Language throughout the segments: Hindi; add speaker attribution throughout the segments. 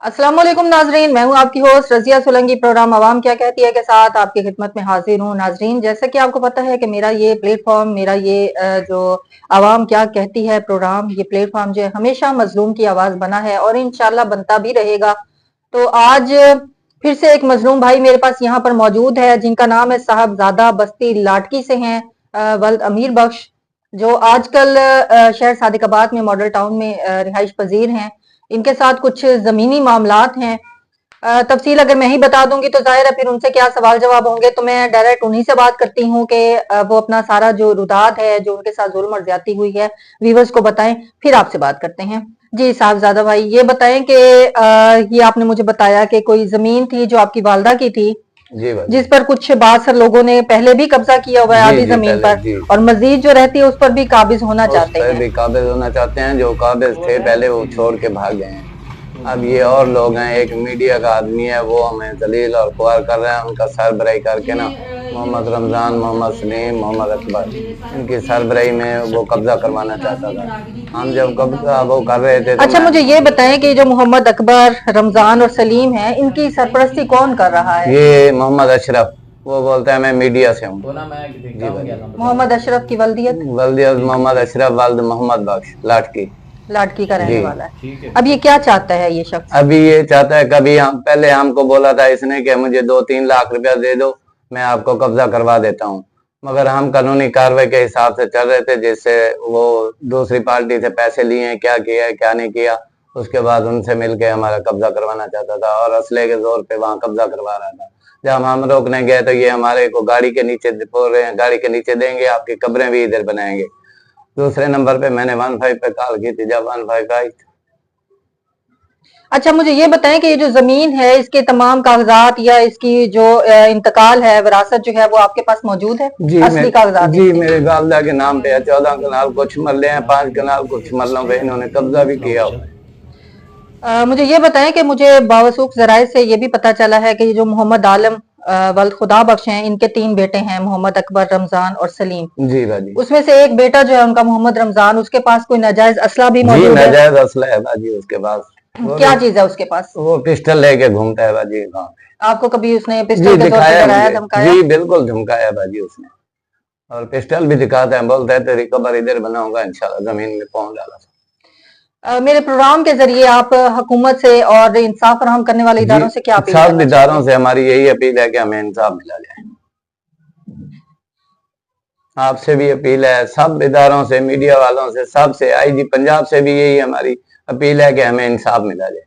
Speaker 1: अस्सलाम वालेकुम नाजरीन, मैं हूं आपकी होस्ट रजिया सोलंकी। प्रोग्राम आवाम क्या कहती है के साथ आपकी खिदमत में हाजिर हूं। नाजरीन, जैसे कि आपको पता है कि मेरा ये प्लेटफॉर्म, मेरा ये जो आवाम क्या कहती है प्रोग्राम, ये प्लेटफॉर्म जो है हमेशा मजलूम की आवाज बना है और इंशाल्लाह बनता भी रहेगा। तो आज फिर से एक मजलूम भाई मेरे पास यहाँ पर मौजूद है, जिनका नाम है साहबजादा, बस्ती लाटकी से हैं, वल्द अमीर बख्श, जो आजकल शहर सादिकाबाद में मॉडल टाउन में रिहाइश पजीर हैं। इनके साथ कुछ जमीनी मामलात हैं। तफसील अगर मैं ही बता दूंगी तो जाहिर है फिर उनसे क्या सवाल जवाब होंगे, तो मैं डायरेक्ट उन्हीं से बात करती हूँ कि वो अपना सारा जो रुदात है, जो उनके साथ जुल्म और ज्यादती हुई है, व्यूवर्स को बताएं, फिर आपसे बात करते हैं। जी साहबजादा भाई, ये बताएं कि ये आपने मुझे बताया कि कोई जमीन थी जो आपकी वालदा की थी,
Speaker 2: जी भाई।
Speaker 1: जिस पर कुछ बासर लोगों ने पहले भी कब्जा किया हुआ है
Speaker 2: जी
Speaker 1: आधी
Speaker 2: जी
Speaker 1: जमीन
Speaker 2: पहले
Speaker 1: पर,
Speaker 2: जी
Speaker 1: और मजीद जो रहती है उस पर भी काबिज होना
Speaker 2: उस
Speaker 1: चाहते
Speaker 2: पर
Speaker 1: हैं।
Speaker 2: भी काबिज होना चाहते हैं। जो काबिज थे पहले वो छोड़ के भाग गए हैं। अब ये और लोग हैं, एक मीडिया का आदमी है, वो हमें जलील और खुआर कर रहे हैं। उनका सरबराही करके ना, मोहम्मद रमजान, मोहम्मद सलीम, मोहम्मद अकबर, इनकी सरबराही में वो कब्जा करवाना चाहता था। हम जब कब्जा वो कर रहे थे तो
Speaker 1: अच्छा,
Speaker 2: मैं
Speaker 1: मुझे ये बताएं कि जो मोहम्मद अकबर, रमजान और सलीम है, इनकी सरपरस्ती कौन कर रहा है?
Speaker 2: ये मोहम्मद अशरफ, वो बोलता है मैं मीडिया से हूँ। जी भाई।
Speaker 1: मोहम्मद अशरफ की वल्दियत
Speaker 2: वल्द मोहम्मद अशरफ वाल्द मोहम्मद बख्श लाटकी।
Speaker 1: लाटकी का
Speaker 2: जी।
Speaker 1: रहने वाला है। अब ये क्या चाहता है ये शख्स?
Speaker 2: अभी ये चाहता है, कभी हम पहले हमको बोला था इसने कि मुझे 2-3 लाख रुपया दे दो, मैं आपको कब्जा करवा देता हूँ। मगर हम कानूनी कार्रवाई के हिसाब से चल रहे थे, जिससे वो दूसरी पार्टी से पैसे लिए हैं, क्या किया है क्या नहीं किया, उसके बाद उनसे मिलके हमारा कब्जा करवाना चाहता था और असले के जोर पे वहां कब्जा करवा रहा था। जब हम रोकने गए तो ये हमारे को गाड़ी के नीचे बोल रहे हैं, गाड़ी के नीचे देंगे, आपकी कब्रें भी इधर बनाएंगे। दूसरे नंबर पे मैंने 15 पे कॉल की थी, जब 15 आई।
Speaker 1: अच्छा, मुझे ये बताएं कि ये जो जमीन है, इसके तमाम कागजात या इसकी जो इंतकाल है, विरासत जो है, वो आपके पास मौजूद है?
Speaker 2: जी
Speaker 1: असली कागजात
Speaker 2: जी
Speaker 1: इसके?
Speaker 2: मेरे वालदा के नाम पे है। 14 कनाल कुछ मरले हैं, 5 कनाल कुछ मरलों पे इन्होंने कब्जा भी किया हुआ है।
Speaker 1: मुझे ये बताएं कि मुझे बावसूख जराये से ये भी पता चला है कि ये जो मोहम्मद आलम वल्द खुदा बख्श हैं, इनके 3 बेटे हैं, मोहम्मद अकबर, रमजान और सलीम।
Speaker 2: जी भाजी।
Speaker 1: उसमें से एक बेटा जो है उनका मोहम्मद रमजान, उसके पास कोई नाजायज असला भी
Speaker 2: जी
Speaker 1: मौजूद है?
Speaker 2: नाजायज असला है बाजी उसके पास। वो
Speaker 1: क्या
Speaker 2: भी
Speaker 1: चीज है उसके पास?
Speaker 2: वो पिस्टल लेके घूमता है बाजी गाँव में।
Speaker 1: आपको कभी उसने
Speaker 2: जी
Speaker 1: पिस्टल के जोर पे
Speaker 2: दिखाया
Speaker 1: डराया,
Speaker 2: मुझे।
Speaker 1: धमकाया?
Speaker 2: जी बिल्कुल धमकाया बाजी उसने, और पिस्टल भी दिखाता है, बोलता है तेरी कब्र इधर बनाऊंगा इंशाल्लाह, जमीन में पहुंच डाला।
Speaker 1: मेरे प्रोग्राम के जरिए आप हुकूमत से और इंसाफ फराहम करने वाले
Speaker 2: जी
Speaker 1: इदारों से क्या अपील
Speaker 2: सब
Speaker 1: करना चाहते
Speaker 2: इदारों
Speaker 1: हैं?
Speaker 2: से हमारी यही अपील है कि हमें इंसाफ मिला जाए। आपसे भी अपील है, सब इदारों से, मीडिया वालों से, सबसे, आईजी पंजाब से भी यही हमारी अपील है कि हमें इंसाफ मिला जाए,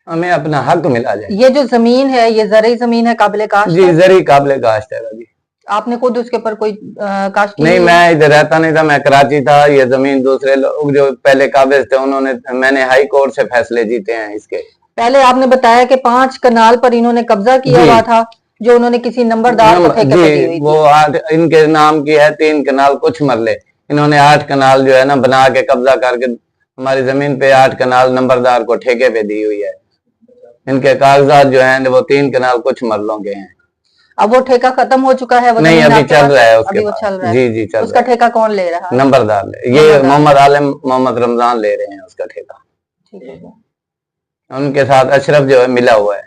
Speaker 2: हमें अपना हक मिला जाए।
Speaker 1: ये जो जमीन है, ये जरई जमीन है, काबिल काश्त
Speaker 2: जी
Speaker 1: है?
Speaker 2: जरी काबिल काश्त है भाजी।
Speaker 1: आपने खुद उसके ऊपर कोई काश्त की
Speaker 2: नहीं,
Speaker 1: हुई है?
Speaker 2: मैं इधर रहता नहीं था, मैं कराची था। ये जमीन दूसरे लोग जो पहले काबिज थे उन्होंने, मैंने हाई कोर्ट से फैसले जीते हैं इसके।
Speaker 1: पहले आपने बताया कि 5 कनाल पर इन्होंने कब्जा किया हुआ था, जो उन्होंने किसी नंबरदार को ठेके पे दी
Speaker 2: जी
Speaker 1: हुई
Speaker 2: वो
Speaker 1: थी।
Speaker 2: 8 इनके नाम की है, 3 कनाल कुछ मरले, इन्होंने 8 कनाल जो है ना बना के कब्जा करके हमारी जमीन पे 8 कनाल नंबरदार को ठेके पे दी हुई है। इनके कागजात जो हैं वो 3 कनाल कुछ मरलों के हैं।
Speaker 1: अब वो ठेका खत्म हो चुका है? वो
Speaker 2: नहीं,
Speaker 1: जमीन
Speaker 2: अभी
Speaker 1: आपके
Speaker 2: चल
Speaker 1: पास
Speaker 2: रहा
Speaker 1: है?
Speaker 2: है उसके
Speaker 1: अभी वो
Speaker 2: पास।
Speaker 1: चल रहा है?
Speaker 2: जी जी चल
Speaker 1: उसका
Speaker 2: रहा है।
Speaker 1: ठेका कौन ले रहा है?
Speaker 2: नंबरदार ये
Speaker 1: नंबरदार ले
Speaker 2: मोहम्मद
Speaker 1: रहा है।
Speaker 2: आलम, मोहम्मद रमजान ले रहे हैं उसका ठेका।
Speaker 1: ठीक है।
Speaker 2: उनके साथ अशरफ जो है मिला हुआ है।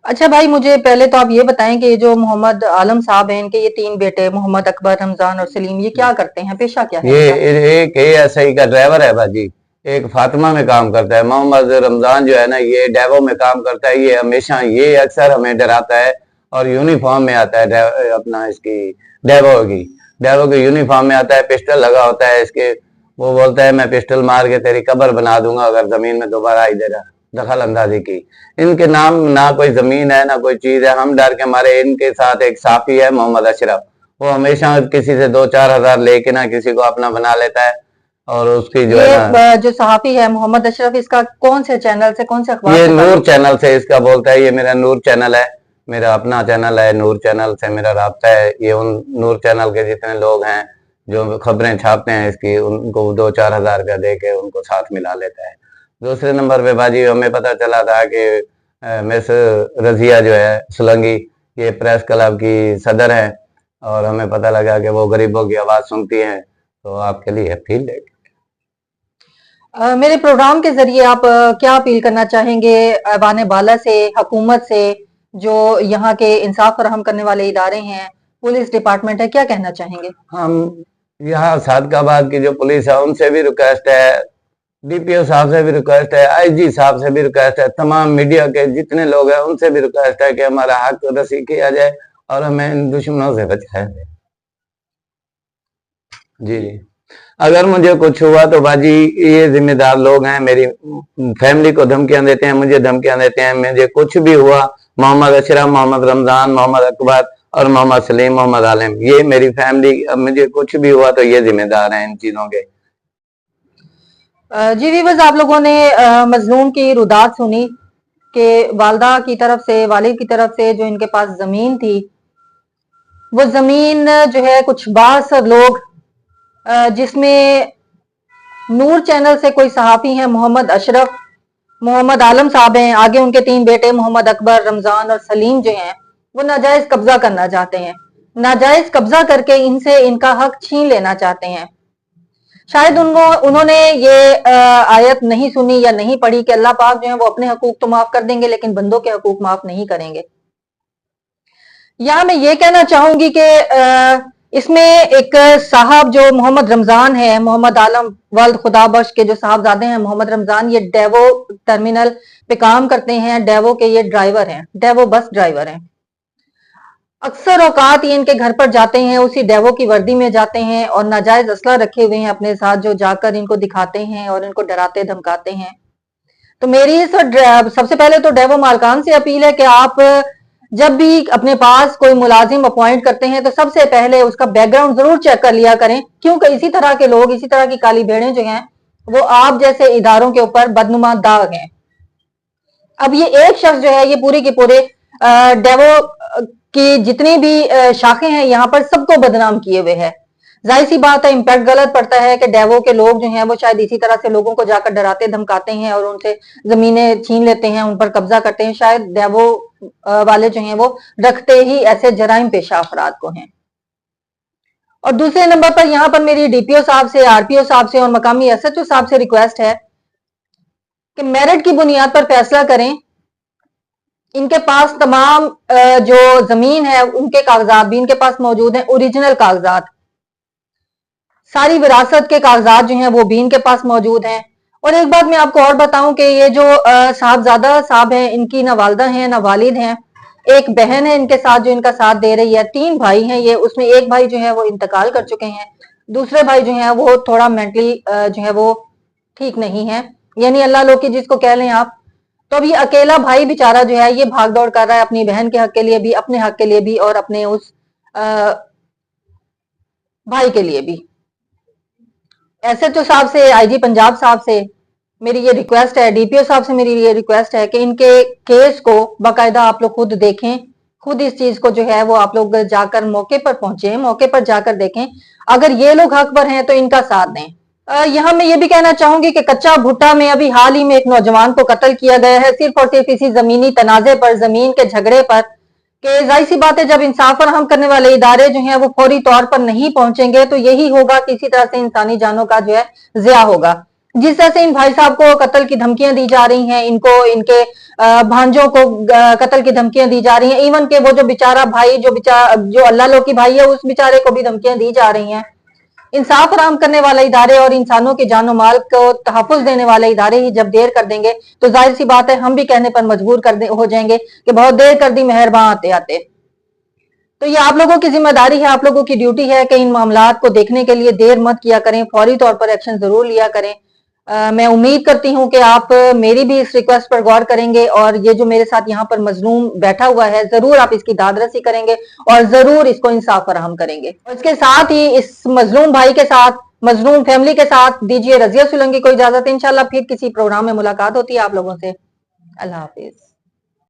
Speaker 1: अच्छा भाई, मुझे पहले तो आप ये बताएं कि ये जो मोहम्मद आलम साहब हैं, इनके ये 3 बेटे मोहम्मद अकबर, रमजान और सलीम, ये क्या करते हैं? पेशा क्या है
Speaker 2: ये
Speaker 1: इनका?
Speaker 2: एक ASI का ड्राइवर है भाजी, एक फातिमा में काम करता है। मोहम्मद रमजान जो है ना, ये डेवो में काम करता है। ये हमेशा ये अक्सर हमें डराता है, और यूनिफॉर्म में आता है, अपना इसकी डेवो की यूनिफॉर्म में आता है, पिस्टल लगा होता है इसके। वो बोलता है मैं पिस्टल मार के तेरी कब्र बना दूंगा अगर जमीन में दोबारा इधर दखल अंदाजी की। इनके नाम ना कोई जमीन है ना कोई चीज है। हम डर के मारे, इनके साथ एक साफी है मोहम्मद अशरफ, वो हमेशा किसी से 2-4 हजार लेके ना किसी को अपना बना लेता है, और उसकी जो है
Speaker 1: ये
Speaker 2: ना,
Speaker 1: जो सहाफी है मोहम्मद अशरफ, इसका कौन से चैनल से, कौन से अखबार
Speaker 2: ये
Speaker 1: से
Speaker 2: नूर
Speaker 1: ताल्लुक है?
Speaker 2: चैनल से इसका बोलता है। ये मेरा नूर चैनल है, मेरा अपना चैनल है, नूर चैनल से मेरा राब्ता है। ये उन नूर चैनल के जितने लोग हैं जो खबरें छापते हैं इसकी, उनको 2-4 हजार रुपया दे के उनको साथ मिला लेता है। दूसरे नंबर पे बाजी हमें पता चला था कि मिस रजिया जो है सोलंकी, ये प्रेस क्लब की सदर है, और हमें पता लगा कि वो गरीबों की आवाज सुनती हैं, तो आपके लिए अपील है।
Speaker 1: मेरे प्रोग्राम के जरिए आप क्या अपील करना चाहेंगे ऐवान बाला से, हुकूमत से, जो यहाँ के इंसाफ फराहम करने वाले इदारे हैं, पुलिस डिपार्टमेंट है, क्या कहना चाहेंगे?
Speaker 2: हम यहाँ सादकाबाद की जो पुलिस है उनसे भी रिक्वेस्ट है, डीपीओ साहब से भी रिक्वेस्ट है, आईजी साहब से भी रिक्वेस्ट है, तमाम मीडिया के जितने लोग हैं उनसे भी रिक्वेस्ट है कि हमारा हक रसी किया जाए और हमें इन दुश्मनों से बचाया जाए। जी जी, अगर मुझे कुछ हुआ तो बाजी ये जिम्मेदार लोग हैं, मेरी फैमिली को धमकियां देते हैं, मुझे धमकियां देते हैं। मुझे कुछ भी हुआ, मोहम्मद अशरफ, मोहम्मद रमजान, मोहम्मद अकबर और मोहम्मद सलीम, मोहम्मद आलिम, ये मेरी फैमिली, मुझे कुछ भी हुआ तो ये जिम्मेदार हैं इन चीजों के।
Speaker 1: जी वीवर्स, आप लोगों ने मजलूम की रुदात सुनी कि वालदा की तरफ से, वालिद की तरफ से जो इनके पास जमीन थी, वो जमीन जो है कुछ बास लोग, जिसमें नूर चैनल से कोई सहाफी हैं मोहम्मद अशरफ, मोहम्मद आलम साहब हैं, आगे उनके 3 बेटे मोहम्मद अकबर, रमजान और सलीम जो हैं, वो नाजायज कब्जा करना चाहते हैं। नाजायज कब्जा करके इनसे इनका हक छीन लेना चाहते हैं। शायद उन्होंने ये आयत नहीं सुनी या नहीं पढ़ी कि अल्लाह पाक जो है वो अपने हकूक तो माफ कर देंगे लेकिन बंदों के हकूक माफ नहीं करेंगे। यहां मैं ये कहना चाहूंगी कि इसमें एक साहब जो मोहम्मद रमजान है, मोहम्मद आलम वल्द खुदा बख्श के जो साहबजादे हैं मोहम्मद रमजान, ये डेवो टर्मिनल पे काम करते हैं, डेवो के ये ड्राइवर हैं, डेवो बस ड्राइवर हैं। अक्सर औकात ये इनके घर पर जाते हैं, उसी डेवो की वर्दी में जाते हैं और नाजायज असला रखे हुए हैं अपने साथ, जो जाकर इनको दिखाते हैं और इनको डराते धमकाते हैं। तो मेरी सबसे पहले तो डेवो मालकान से अपील है कि आप जब भी अपने पास कोई मुलाजिम अपॉइंट करते हैं तो सबसे पहले उसका बैकग्राउंड जरूर चेक कर लिया करें, क्योंकि इसी तरह के लोग, इसी तरह की काली भेड़ें जो हैं वो आप जैसे इदारों के ऊपर बदनुमा दाग हैं। अब ये एक शख्स जो है ये पूरे के पूरे डेवो की जितनी भी शाखें हैं यहाँ पर सबको बदनाम किए हुए है। जाहिर सी बात है इम्पैक्ट गलत पड़ता है कि डेवो के लोग जो हैं वो शायद इसी तरह से लोगों को जाकर डराते धमकाते हैं और उनसे जमीनें छीन लेते हैं, उन पर कब्जा करते हैं। शायद डेवो वाले जो हैं वो रखते ही ऐसे जराइम पेशा अफराद को हैं। और दूसरे नंबर पर यहाँ पर मेरी डीपीओ साहब से, आरपीओ साहब से और मकामी एसएचओ साहब से रिक्वेस्ट है कि मेरिट की बुनियाद पर फैसला करें। इनके पास तमाम जो जमीन है उनके कागजात भी इनके पास मौजूद हैं, ओरिजिनल कागजात, सारी विरासत के कागजात जो हैं वो भी इनके पास मौजूद हैं। और एक बात मैं आपको और बताऊं कि ये जो साहबजादा साहब हैं, इनकी ना वालदा हैं ना वालिद हैं, एक बहन है इनके साथ जो इनका साथ दे रही है, 3 भाई हैं ये, उसमें एक भाई जो है वो इंतकाल कर चुके हैं, दूसरे भाई जो है वो थोड़ा मेंटली जो है वो ठीक नहीं है, यानी अल्लाह लोकी जिसको कह लें आप। तो अभी अकेला भाई बेचारा जो है ये भाग दौड़ कर रहा है अपनी बहन के हक के लिए भी, अपने हक के लिए भी और अपने उस भाई के लिए भी। एसएचओ साहब से, आईजी पंजाब साहब से मेरी ये रिक्वेस्ट है, डीपीओ साहब से मेरी ये रिक्वेस्ट है कि इनके केस को बाकायदा आप लोग खुद देखें, खुद इस चीज को जो है वो आप लोग जाकर मौके पर पहुंचे, मौके पर जाकर देखें। अगर ये लोग हक पर हैं तो इनका साथ दें। यहाँ मैं ये भी कहना चाहूंगी कि कच्चा भुट्टा में अभी हाल ही में एक नौजवान को कत्ल किया गया है, सिर्फ और सिर्फ इसी जमीनी तनाजे पर, जमीन के झगड़े पर। कि जाहिर सी बात है जब इंसाफ फराहम करने वाले इदारे जो हैं वो फौरी तौर पर नहीं पहुंचेंगे तो यही होगा कि इसी तरह से इंसानी जानों का जो है ज़िया होगा। जिस तरह से इन भाई साहब को कत्ल की धमकियां दी जा रही हैं, इनको, इनके भांजों को कत्ल की धमकियां दी जा रही हैं, इवन के वो जो बेचारा भाई, जो अल्लाह लोकी भाई है, उस बेचारे को भी धमकियां दी जा रही हैं। इंसाफ फराहम करने वाले इदारे और इंसानों के जानो माल को तहफ़्फ़ुज़ देने वाले इदारे ही जब देर कर देंगे तो जाहिर सी बात है हम भी कहने पर मजबूर हो जाएंगे कि बहुत देर कर दी मेहरबान आते आते। तो ये आप लोगों की जिम्मेदारी है, आप लोगों की ड्यूटी है कि इन मामलात को देखने के लिए देर मत किया करें, फौरी तौर पर एक्शन जरूर लिया करें। मैं उम्मीद करती हूं कि आप मेरी भी इस रिक्वेस्ट पर गौर करेंगे और ये जो मेरे साथ यहाँ पर मजलूम बैठा हुआ है जरूर आप इसकी दादरसी करेंगे और जरूर इसको इंसाफ फराहम करेंगे। और इसके साथ ही इस मजलूम भाई के साथ, मजलूम फैमिली के साथ दीजिए रजिया सोलंकी को इजाजत। इंशाल्लाह फिर किसी प्रोग्राम में मुलाकात होती है आप लोगों से। अल्लाह हाफिज।